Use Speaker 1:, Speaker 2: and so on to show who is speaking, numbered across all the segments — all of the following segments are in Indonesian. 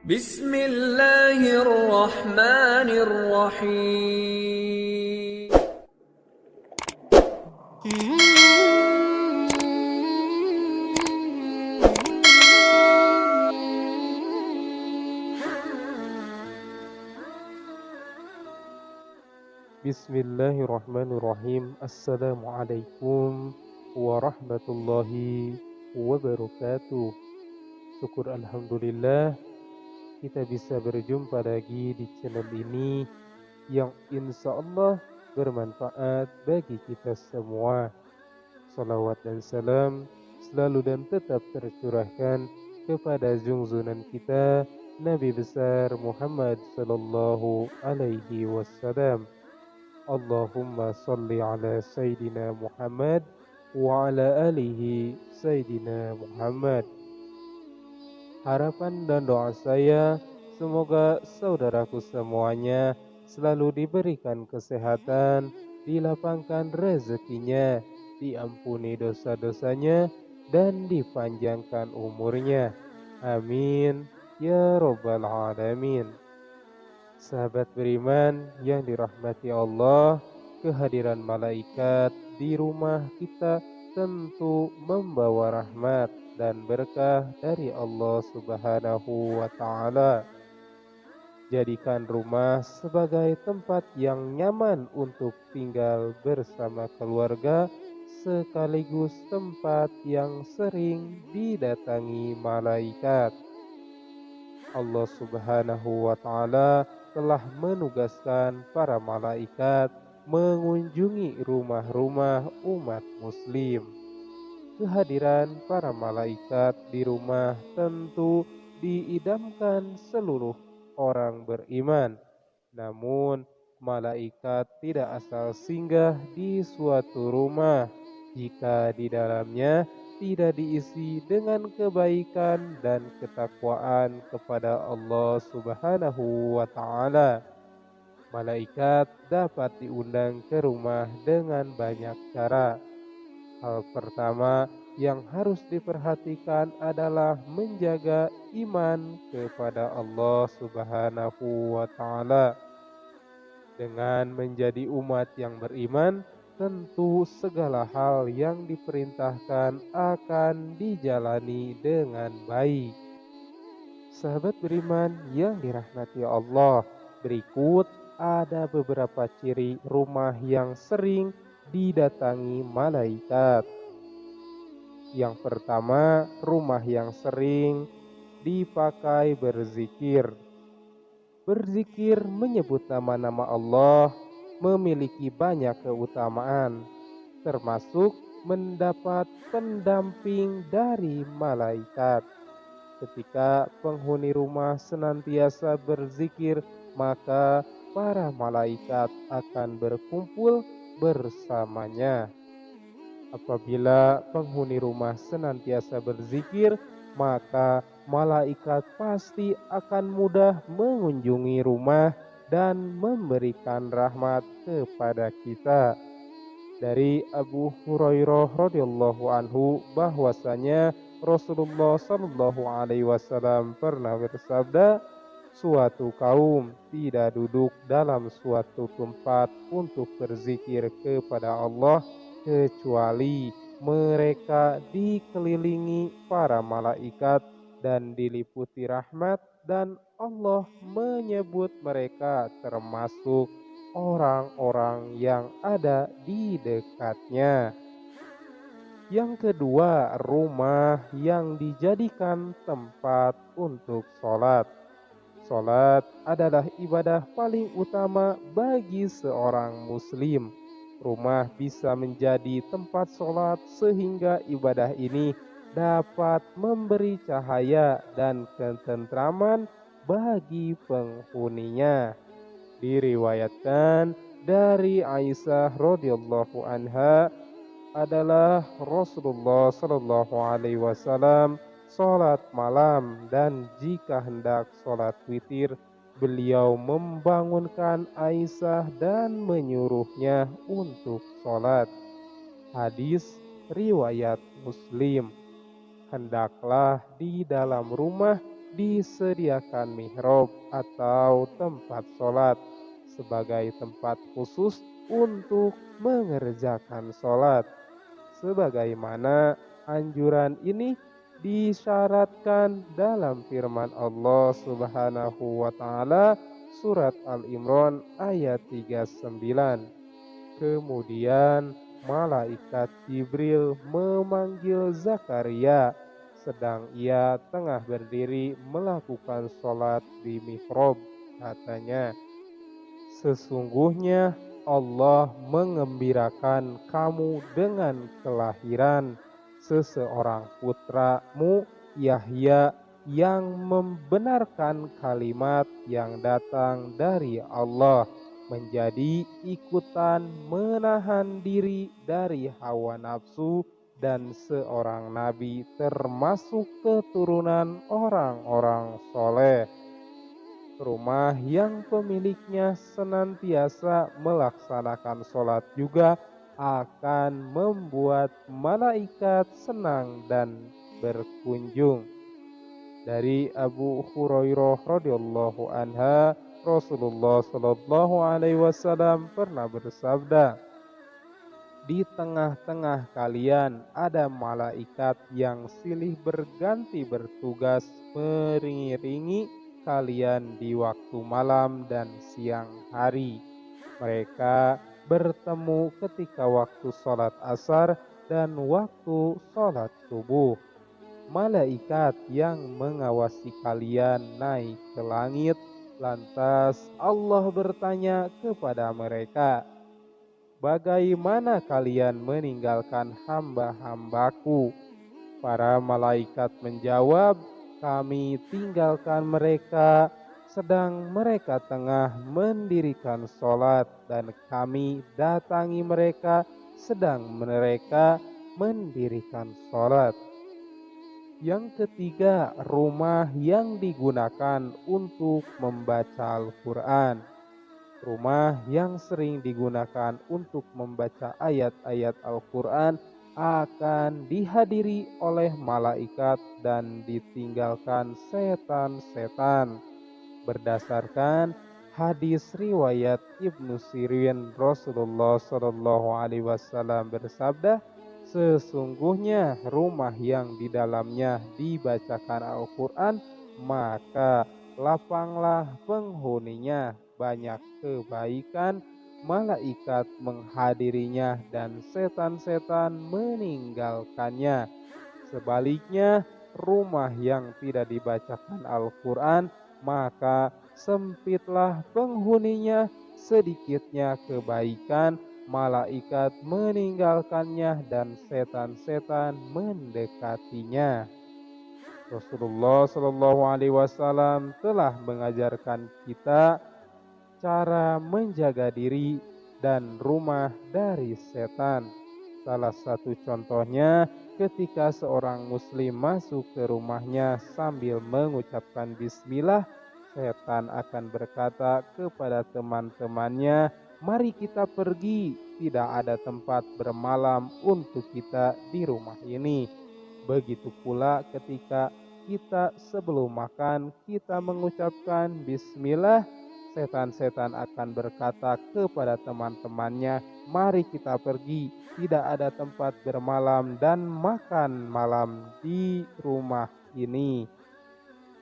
Speaker 1: Bismillahirrahmanirrahim.
Speaker 2: Bismillahirrahmanirrahim. Assalamualaikum warahmatullahi wabarakatuh. Syukur Alhamdulillah kita bisa berjumpa lagi di channel ini yang insya Allah bermanfaat bagi kita semua. Salawat dan salam selalu dan tetap tercurahkan kepada junjungan kita Nabi besar Muhammad sallallahu alaihi wasallam. Allahumma salli ala Sayyidina Muhammad wa ala alihi Sayyidina Muhammad. Harapan dan doa saya semoga saudaraku semuanya selalu diberikan kesehatan, dilapangkan rezekinya, diampuni dosa-dosanya, dan dipanjangkan umurnya. Amin ya Rabbal Alamin. Sahabat beriman yang dirahmati Allah, kehadiran malaikat di rumah kita tentu membawa rahmat dan berkah dari Allah Subhanahu wa Ta'ala. Jadikan rumah sebagai tempat yang nyaman untuk tinggal bersama keluarga, sekaligus tempat yang sering didatangi malaikat. Allah Subhanahu wa Ta'ala telah menugaskan para malaikat mengunjungi rumah-rumah umat muslim. Kehadiran para malaikat di rumah tentu diidamkan seluruh orang beriman. Namun, malaikat tidak asal singgah di suatu rumah jika di dalamnya tidak diisi dengan kebaikan dan ketakwaan kepada Allah Subhanahu wa Ta'ala. Malaikat dapat diundang ke rumah dengan banyak cara. Hal pertama yang harus diperhatikan adalah menjaga iman kepada Allah Subhanahu wa Ta'ala. Dengan menjadi umat yang beriman, tentu segala hal yang diperintahkan akan dijalani dengan baik. Sahabat beriman yang dirahmati Allah, berikut ada beberapa ciri rumah yang sering didatangi malaikat. Yang pertama, rumah yang sering dipakai berzikir. Berzikir menyebut nama-nama Allah memiliki banyak keutamaan, termasuk mendapat pendamping dari malaikat. Ketika penghuni rumah senantiasa berzikir, maka para malaikat akan berkumpul bersamanya. Apabila penghuni rumah senantiasa berzikir, maka malaikat pasti akan mudah mengunjungi rumah dan memberikan rahmat kepada kita. Dari Abu Hurairah radhiyallahu anhu bahwasanya Rasulullah sallallahu alaihi wasallam pernah bersabda, suatu kaum tidak duduk dalam suatu tempat untuk berzikir kepada Allah kecuali mereka dikelilingi para malaikat dan diliputi rahmat, dan Allah menyebut mereka termasuk orang-orang yang ada di dekatnya. Yang kedua, rumah yang dijadikan tempat untuk sholat. Sholat adalah ibadah paling utama bagi seorang muslim. Rumah bisa menjadi tempat sholat sehingga ibadah ini dapat memberi cahaya dan ketentraman bagi penghuninya. Diriwayatkan dari Aisyah radhiyallahu anha adalah Rasulullah sallallahu alaihi wasallam sholat malam, dan jika hendak sholat witir, beliau membangunkan Aisyah dan menyuruhnya untuk sholat. Hadis riwayat Muslim. Hendaklah di dalam rumah disediakan mihrab atau tempat sholat sebagai tempat khusus untuk mengerjakan sholat. Sebagaimana anjuran ini disyaratkan dalam firman Allah Subhanahu wa taala surat Al-Imran ayat 39. Kemudian malaikat Jibril memanggil Zakaria sedang ia tengah berdiri melakukan sholat di mihrab. Katanya, sesungguhnya Allah mengembirakan kamu dengan kelahiran seseorang putramu Yahya yang membenarkan kalimat yang datang dari Allah, menjadi ikutan menahan diri dari hawa nafsu dan seorang nabi termasuk keturunan orang-orang soleh. Rumah yang pemiliknya senantiasa melaksanakan sholat juga akan membuat malaikat senang dan berkunjung. Dari Abu Hurairah radhiyallahu anha, Rasulullah Shallallahu alaihi wasallam pernah bersabda, di tengah-tengah kalian ada malaikat yang silih berganti bertugas mengiringi kalian di waktu malam dan siang hari. Mereka bertemu ketika waktu sholat asar dan waktu sholat subuh. Malaikat yang mengawasi kalian naik ke langit, lantas Allah bertanya kepada mereka, bagaimana kalian meninggalkan hamba-hambaku? Para malaikat menjawab, kami tinggalkan mereka sedang mereka tengah mendirikan sholat dan kami datangi mereka sedang mereka mendirikan sholat. Yang ketiga, rumah yang digunakan untuk membaca Al-Quran. Rumah yang sering digunakan untuk membaca ayat-ayat Al-Quran akan dihadiri oleh malaikat dan ditinggalkan setan-setan. Berdasarkan hadis riwayat Ibnu Sirin, Rasulullah Shallallahu alaihi wasallam bersabda, sesungguhnya rumah yang di dalamnya dibacakan Al-Quran, maka lapanglah penghuninya, banyak kebaikan, malaikat menghadirinya dan setan-setan meninggalkannya. Sebaliknya, rumah yang tidak dibacakan Al-Quran, maka sempitlah penghuninya, sedikitnya kebaikan, malaikat meninggalkannya dan setan-setan mendekatinya. Rasulullah Shallallahu alaihi wasallam telah mengajarkan kita cara menjaga diri dan rumah dari setan. Salah satu contohnya ketika seorang muslim masuk ke rumahnya sambil mengucapkan bismillah, setan akan berkata kepada teman-temannya, mari kita pergi, tidak ada tempat bermalam untuk kita di rumah ini. Begitu pula ketika kita sebelum makan kita mengucapkan bismillah, setan-setan akan berkata kepada teman-temannya, mari kita pergi, tidak ada tempat bermalam dan makan malam di rumah ini.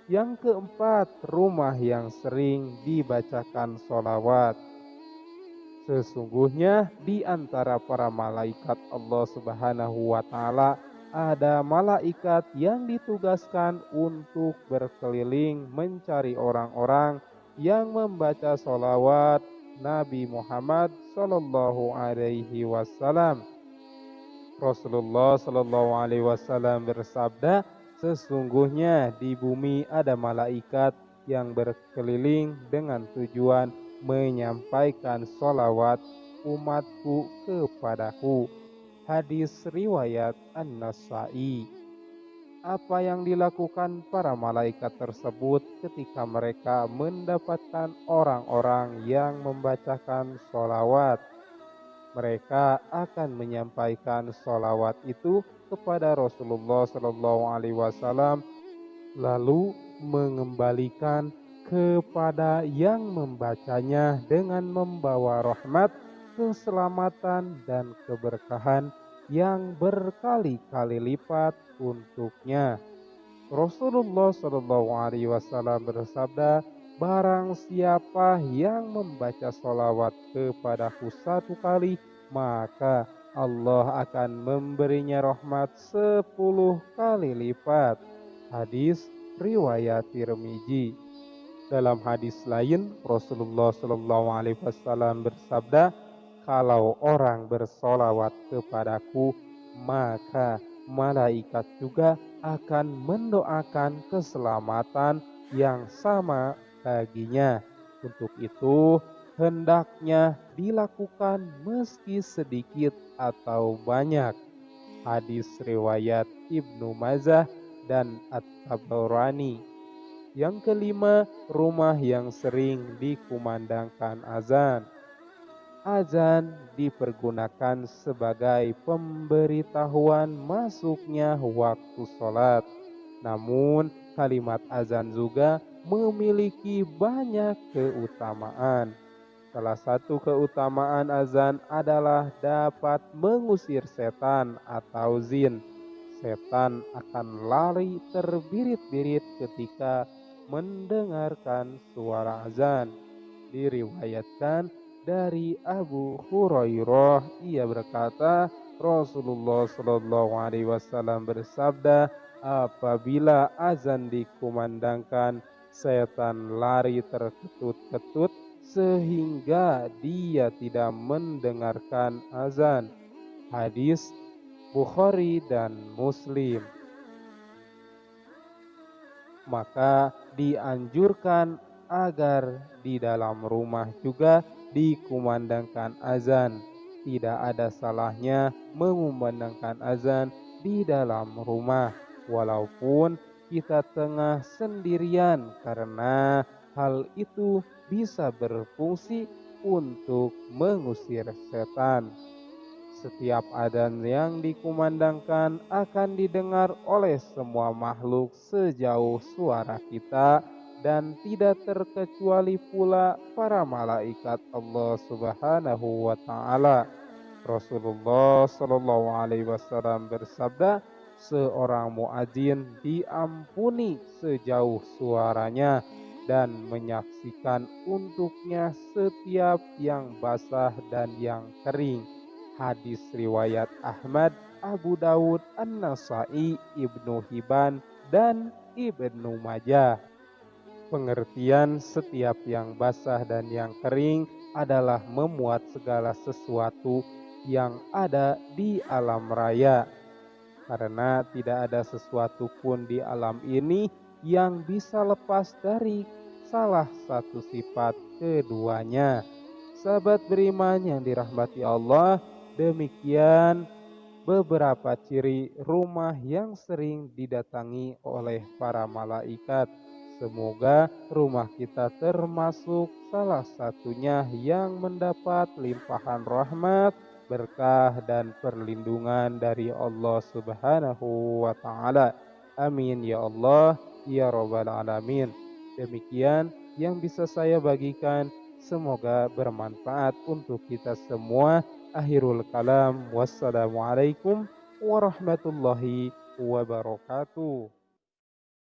Speaker 2: Yang keempat, rumah yang sering dibacakan sholawat. Sesungguhnya di antara para malaikat Allah Subhanahu wa taala ada malaikat yang ditugaskan untuk berkeliling mencari orang-orang yang membaca sholawat Nabi Muhammad Sallallahu Alaihi Wasallam. Rasulullah Sallallahu Alaihi Wasallam bersabda, sesungguhnya di bumi ada malaikat yang berkeliling dengan tujuan menyampaikan sholawat umatku kepadaku. Hadis riwayat An-Nasai. Apa yang dilakukan para malaikat tersebut ketika mereka mendapatkan orang-orang yang membacakan sholawat? Mereka akan menyampaikan sholawat itu kepada Rasulullah Sallallahu Alaihi Wasallam. Lalu mengembalikan kepada yang membacanya dengan membawa rahmat, keselamatan, dan keberkahan yang berkali-kali lipat untuknya. Rasulullah Shallallahu Alaihi Wasallam bersabda, barang siapa yang membaca solawat kepadaku satu kali, maka Allah akan memberinya rahmat 10 kali lipat. Hadis riwayat Tirmizi. Dalam hadis lain, Rasulullah Shallallahu Alaihi Wasallam bersabda, kalau orang bersolawat kepadaku, maka malaikat juga akan mendoakan keselamatan yang sama baginya. Untuk itu, hendaknya dilakukan meski sedikit atau banyak. Hadis riwayat Ibnu Majah dan At-Tabarani. Yang kelima, rumah yang sering dikumandangkan azan. Azan dipergunakan sebagai pemberitahuan masuknya waktu sholat. Namun, kalimat azan juga memiliki banyak keutamaan. Salah satu keutamaan azan adalah dapat mengusir setan atau jin. Setan akan lari terbirit-birit ketika mendengarkan suara azan. Diriwayatkan dari Abu Hurairah, ia berkata, Rasulullah Shallallahu Alaihi Wasallam bersabda, apabila azan dikumandangkan, setan lari terketut-ketut sehingga dia tidak mendengarkan azan. Hadis Bukhari dan Muslim. Maka dianjurkan agar di dalam rumah juga dikumandangkan azan. Tidak ada salahnya mengumandangkan azan di dalam rumah, walaupun kita tengah sendirian, karena hal itu bisa berfungsi untuk mengusir setan. Setiap adzan yang dikumandangkan akan didengar oleh semua makhluk sejauh suara kita, dan tidak terkecuali pula para malaikat Allah Subhanahu wa taala. Rasulullah Shallallahu alaihi wasallam bersabda, seorang muadzin diampuni sejauh suaranya dan menyaksikan untuknya setiap yang basah dan yang kering. Hadis riwayat Ahmad, Abu Dawud, An-Nasai, Ibnu Hibban, dan Ibnu Majah. Pengertian setiap yang basah dan yang kering adalah memuat segala sesuatu yang ada di alam raya. Karena tidak ada sesuatu pun di alam ini yang bisa lepas dari salah satu sifat keduanya. Sahabat beriman yang dirahmati Allah, demikian beberapa ciri rumah yang sering didatangi oleh para malaikat. Semoga rumah kita termasuk salah satunya yang mendapat limpahan rahmat, berkah, dan perlindungan dari Allah Subhanahu wa taala. Amin ya Allah ya rabbal alamin. Demikian yang bisa saya bagikan, semoga bermanfaat untuk kita semua. Akhirul kalam, wassalamualaikum warahmatullahi wabarakatuh.